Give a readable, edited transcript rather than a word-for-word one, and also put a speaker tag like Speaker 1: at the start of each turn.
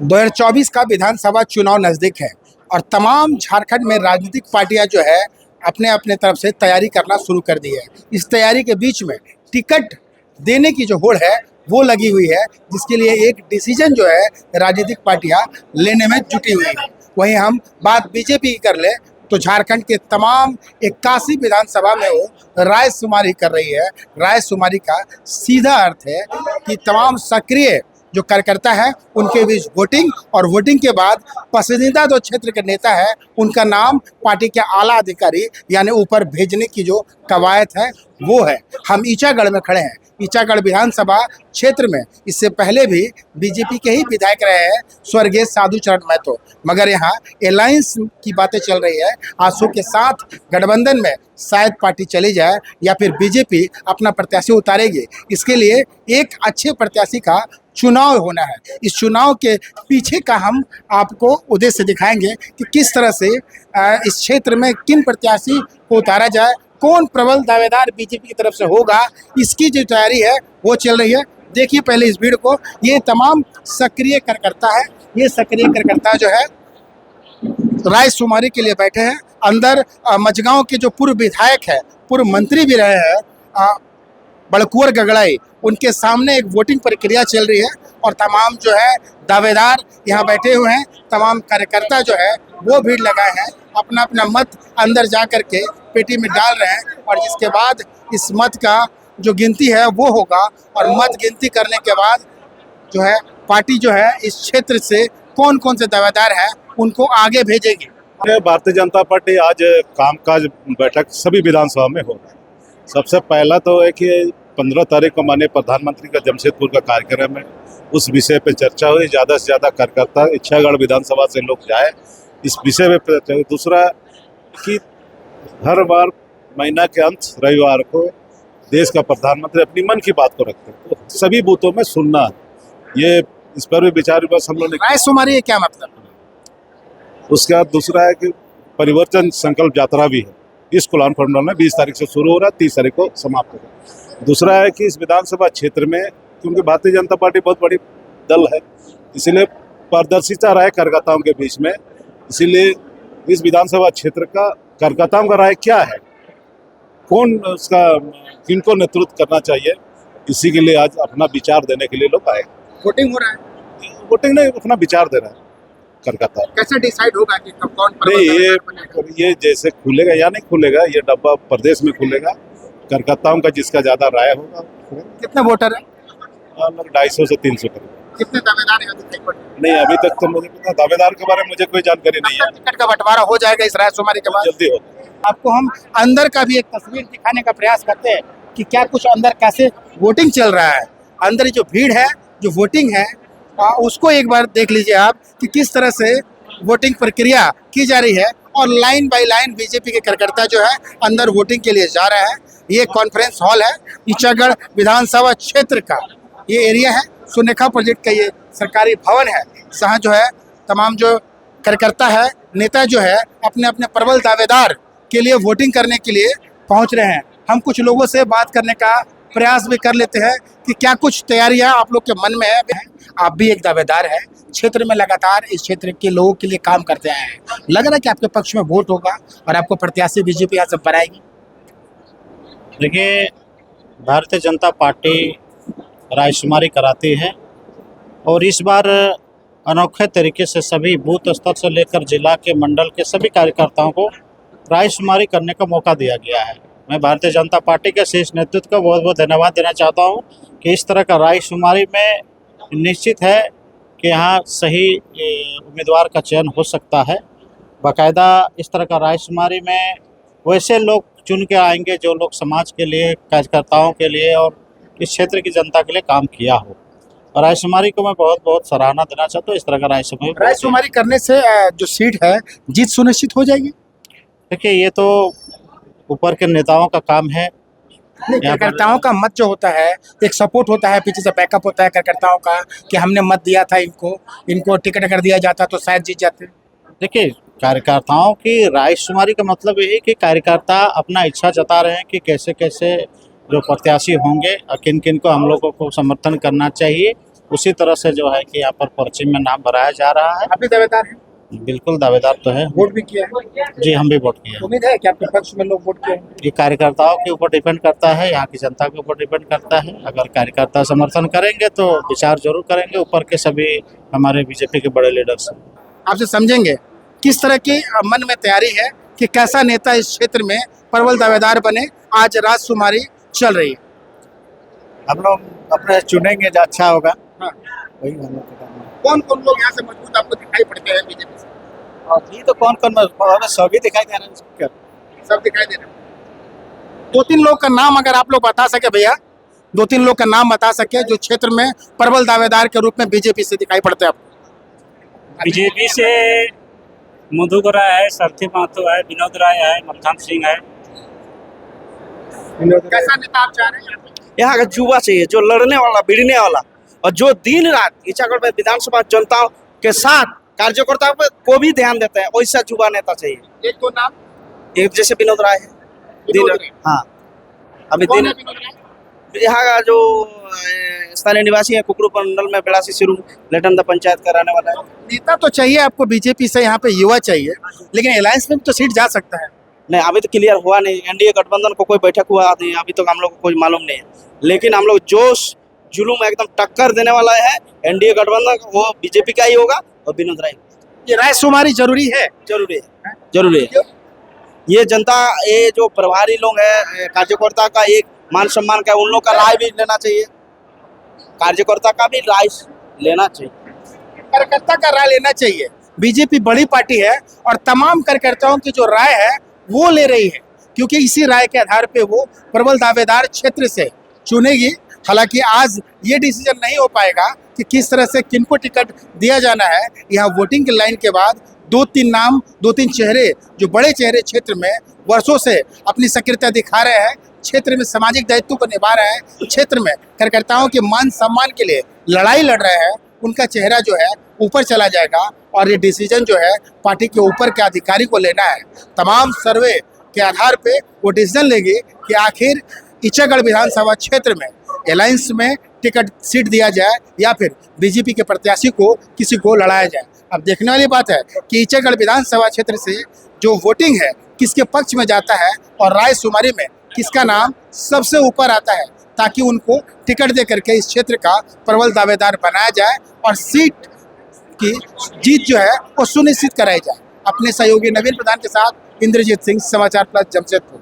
Speaker 1: 2024 का विधानसभा चुनाव नज़दीक है और तमाम झारखंड में राजनीतिक पार्टियां जो है अपने अपने तरफ से तैयारी करना शुरू कर दी है। इस तैयारी के बीच में टिकट देने की जो होड़ है वो लगी हुई है, जिसके लिए एक डिसीजन जो है राजनीतिक पार्टियां लेने में जुटी हुई है। वहीं हम बात बीजेपी की कर ले तो झारखंड के तमाम 81 विधानसभा में वो रायशुमारी कर रही है। रायशुमारी का सीधा अर्थ है कि तमाम सक्रिय जो कार्यकर्ता है उनके बीच वोटिंग, और वोटिंग के बाद पसंदीदा जो क्षेत्र के नेता है उनका नाम पार्टी के आला अधिकारी यानी ऊपर भेजने की जो कवायद है वो है। हम ईचागढ़ में खड़े हैं। ईचागढ़ विधानसभा क्षेत्र में इससे पहले भी बीजेपी के ही विधायक रहे हैं स्वर्गीय साधु चरण महतो, मगर यहाँ अलायंस की बातें चल रही है। आंसू के साथ गठबंधन में शायद पार्टी चली जाए या फिर बीजेपी अपना प्रत्याशी उतारेगी। इसके लिए एक अच्छे प्रत्याशी का चुनाव होना है। इस चुनाव के पीछे का हम आपको उद्देश्य दिखाएंगे कि किस तरह से इस क्षेत्र में किन प्रत्याशी को उतारा जाए, कौन प्रबल दावेदार बीजेपी की तरफ से होगा, इसकी जो तैयारी है वो चल रही है। देखिए पहले इस भीड़ को, ये तमाम सक्रिय कार्यकर्ता है। ये सक्रिय कार्यकर्ता जो है रायशुमारी के लिए बैठे हैं। अंदर मझगांव के जो पूर्व विधायक है, पूर्व मंत्री भी रहे हैं बड़कुंवर गगड़ाई, उनके सामने एक वोटिंग प्रक्रिया चल रही है और तमाम जो है दावेदार यहाँ बैठे हुए हैं। तमाम कार्यकर्ता जो है वो भीड़ लगाए हैं, अपना अपना मत अंदर जा कर के पेटी में डाल रहे हैं और जिसके बाद इस मत का जो गिनती है वो होगा और मत गिनती करने के बाद जो है पार्टी जो है इस क्षेत्र से कौन कौन से दावेदार हैं उनको आगे भेजेगी।
Speaker 2: भारतीय जनता पार्टी आज कामकाज बैठक सभी विधानसभा में होगा। सबसे पहला तो है कि 15 तारीख को माननीय प्रधानमंत्री का जमशेदपुर का कार्यक्रम है, उस विषय पे चर्चा हुई। ज़्यादा से ज़्यादा कार्यकर्ता ईचागढ़ विधानसभा से लोग जाए, इस विषय पे। दूसरा कि हर बार महीना के अंत रविवार को देश का प्रधानमंत्री अपनी मन की बात को रखते हैं, तो सभी बूथों में सुनना, ये इस पर भी विचार विमर्श हम लोग ने।
Speaker 1: रायशुमारी क्या मतलब?
Speaker 2: उसके बाद दूसरा है कि परिवर्तन संकल्प यात्रा भी है। इस कुलान फॉर्मूला में 20 तारीख से शुरू हो रहा है, 30 तारीख को समाप्त होगा। दूसरा है कि इस विधानसभा क्षेत्र में, क्योंकि भारतीय जनता पार्टी बहुत बड़ी दल है, इसीलिए पारदर्शिता रहे कार्यकर्ताओं के बीच में। इसीलिए इस विधानसभा क्षेत्र का कार्यकर्ताओं का राय क्या है, कौन उसका किनको नेतृत्व करना चाहिए, इसी के लिए आज अपना विचार देने के लिए लोग आए।
Speaker 1: वोटिंग हो रहा है?
Speaker 2: वोटिंग नहीं, अपना विचार दे रहा है कार्यकर्ता।
Speaker 1: कैसे डिसाइड होगा कि कब कौन
Speaker 2: नहीं, ये जैसे खुलेगा या नहीं खुलेगा, ये डब्बा प्रदेश में खुलेगा। कार्यकर्ताओं का जिसका ज्यादा राय होगा।
Speaker 1: कितने वोटर हैं?
Speaker 2: लगभग 250 से 300 करीब।
Speaker 1: कितने दावेदार हैं?
Speaker 2: नहीं, अभी तक तो मुझे पता, दावेदार के बारे में मुझे कोई जानकारी नहीं है।
Speaker 1: टिकट का बंटवारा हो जाएगा इस रायशुमारी के बाद?
Speaker 2: जल्दी होगा।
Speaker 1: आपको हम अंदर का भी एक तस्वीर दिखाने का प्रयास करते हैं कि क्या कुछ अंदर कैसे वोटिंग चल रहा है। अंदर जो भीड़ है, जो वोटिंग है, उसको एक बार देख लीजिए आप कि किस तरह से वोटिंग प्रक्रिया की जा रही है और लाइन बाय लाइन बीजेपी के कार्यकर्ता जो है अंदर वोटिंग के लिए जा रहे हैं। ये कॉन्फ्रेंस हॉल है ईचागढ़ विधानसभा क्षेत्र का, ये एरिया है। सुनेखा प्रोजेक्ट का ये सरकारी भवन है, जहाँ जो है तमाम जो कार्यकर्ता है, नेता जो है अपने अपने प्रबल दावेदार के लिए वोटिंग करने के लिए पहुँच रहे हैं। हम कुछ लोगों से बात करने का प्रयास भी कर लेते हैं कि क्या कुछ तैयारियां आप लोग के मन में है। आप भी एक दावेदार है, क्षेत्र में लगातार इस क्षेत्र के लोगों के लिए काम करते आए हैं, लग रहा है कि आपके पक्ष में वोट होगा और आपको प्रत्याशी बीजेपी यहाँ से बनाएगी?
Speaker 3: देखिए, भारतीय जनता पार्टी रायशुमारी कराती है और इस बार अनोखे तरीके से सभी बूथ स्तर से लेकर जिला के मंडल के सभी कार्यकर्ताओं को रायशुमारी करने का मौका दिया गया है। मैं भारतीय जनता पार्टी के शीर्ष नेतृत्व को बहुत बहुत धन्यवाद देना चाहता हूं कि इस तरह का रायशुमारी में निश्चित है कि यहाँ सही उम्मीदवार का चयन हो सकता है। बाकायदा इस तरह का रायशुमारी में वैसे लोग चुन के आएंगे जो लोग समाज के लिए, कार्यकर्ताओं के लिए और इस क्षेत्र की जनता के लिए काम किया हो। और रायशुमारी को मैं बहुत बहुत सराहना देना चाहता हूँ। इस तरह का
Speaker 1: रायशुमारी करने से जो सीट है जीत सुनिश्चित हो जाएगी।
Speaker 3: देखिए, ये तो ऊपर के नेताओं का काम है।
Speaker 1: कार्यकर्ताओं का मत जो होता है, एक सपोर्ट होता है, पीछे से बैकअप होता है कार्यकर्ताओं का कि हमने मत दिया था इनको टिकट अगर दिया जाता तो शायद जीत जाते।
Speaker 3: देखिए, कार्यकर्ताओं की रायशुमारी का मतलब ये है कि कार्यकर्ता अपना इच्छा जता रहे हैं कि कैसे कैसे जो प्रत्याशी होंगे और किन किन को हम लोगों को समर्थन करना चाहिए, उसी तरह से जो है कि यहाँ पर पर्ची में नाम भराया जा रहा है।
Speaker 1: आप भी दावेदार हैं,
Speaker 3: बिल्कुल दावेदार तो है।
Speaker 1: वोट भी किया है?
Speaker 3: जी, हम भी वोट किए हैं।
Speaker 1: उम्मीद है कि आपके पक्ष में लोग वोट किए होंगे।
Speaker 3: ये कार्यकर्ताओं के ऊपर डिपेंड करता है, यहाँ की जनता के ऊपर डिपेंड करता है। अगर कार्यकर्ता समर्थन करेंगे तो विचार जरूर करेंगे। ऊपर के सभी हमारे बीजेपी के बड़े लीडर्स हैं।
Speaker 1: आपसे समझेंगे किस तरह की मन में तैयारी है कि कैसा नेता इस क्षेत्र में प्रबल दावेदार बने। आज राजकुमारी चल रही है।
Speaker 4: हम लोग अपने चुनेंगे जो अच्छा होगा
Speaker 1: हाँ।
Speaker 4: वही हम लोग का काम है।
Speaker 1: कौन कौन लोग यहाँ से मजबूत आपको दिखाई पड़ते हैं बीजेपी से?
Speaker 4: और ये तो कौन कौन हमें सभी दिखाई दे रहे हैं सबके।
Speaker 1: सब दिखाई दे रहे हैं। दो तीन लोग का नाम अगर आप लोग बता सके भैया, दो तीन लोग का नाम बता सके जो क्षेत्र में प्रबल दावेदार के रूप में बीजेपी से दिखाई पड़ते हैं आपको।
Speaker 5: बीजेपी से मधुकर राय है, सारथी महतो है, विनोद राय है, मलखान सिंह है।
Speaker 1: कैसा नेता आप चाह रहे हैं यहाँ पे?
Speaker 6: यहाँ का युवा चाहिए जो लड़ने वाला, भिड़ने वाला, और जो दिन रात ईचागढ़ में विधानसभा जनता के साथ कार्यकर्ताओं को भी ध्यान देते हैं, वैसा युवा नेता चाहिए।
Speaker 1: एक दो नाम।
Speaker 6: एक जैसे विनोद राय है।
Speaker 1: विनोद राय।
Speaker 6: हाँ, अभी
Speaker 1: कौन
Speaker 6: दिन
Speaker 1: है विनोद राय?
Speaker 6: यहाँ का जो स्थानीय निवासी है, कुकरू मंडल में 82 शुरू लेटन द पंचायत का रहने वाला है।
Speaker 1: नेता तो चाहिए आपको बीजेपी से, यहाँ पे युवा चाहिए, लेकिन अलायंस में भी तो सीट जा सकता है।
Speaker 6: नहीं, अभी तो क्लियर हुआ नहीं। एनडीए गठबंधन को कोई बैठक हुआ नहीं, अभी तक हम लोग को कोई मालूम नहीं है। लेकिन हम लोग जोश जुलूम एकदम टक्कर देने वाला है एनडीए गठबंधन, वो बीजेपी का ही होगा और विनोद राय।
Speaker 1: ये रायशुमारी जरूरी है।
Speaker 6: जरूरी है, जरूरी है। ये जनता, ये जो प्रभारी लोग हैं, कार्यकर्ता का एक मान सम्मान का, उन लोग का राय भी लेना चाहिए। कार्यकर्ता का भी राय लेना चाहिए।
Speaker 1: कार्यकर्ता का राय लेना चाहिए। बीजेपी बड़ी पार्टी है और तमाम कार्यकर्ताओं की जो राय है वो ले रही है, क्योंकि इसी राय के आधार पे वो प्रबल दावेदार क्षेत्र से चुनेगी। हालांकि आज ये डिसीजन नहीं हो पाएगा कि किस तरह से किनको टिकट दिया जाना है। यहाँ वोटिंग की लाइन के बाद दो तीन नाम, दो तीन चेहरे, जो बड़े चेहरे क्षेत्र में वर्षों से अपनी सक्रियता दिखा रहे हैं, क्षेत्र में सामाजिक दायित्व को निभा रहे हैं, क्षेत्र में कार्यकर्ताओं के मान सम्मान के लिए लड़ाई लड़ रहे हैं, उनका चेहरा जो है ऊपर चला जाएगा। और ये डिसीजन जो है पार्टी के ऊपर के अधिकारी को लेना है। तमाम सर्वे के आधार पे वो डिसीजन लेंगे कि आखिर ईचागढ़ विधानसभा क्षेत्र में अलायंस में टिकट सीट दिया जाए या फिर बीजेपी के प्रत्याशी को किसी को लड़ाया जाए। अब देखने वाली बात है कि ईचागढ़ विधानसभा क्षेत्र से जो वोटिंग है किसके पक्ष में जाता है और रायशुमारी में किसका नाम सबसे ऊपर आता है, ताकि उनको टिकट दे करके इस क्षेत्र का प्रबल दावेदार बनाया जाए और सीट की जीत जो है वो सुनिश्चित कराई जाए। अपने सहयोगी नवीन प्रधान के साथ इंद्रजीत सिंह, समाचार प्लस, जमशेदपुर।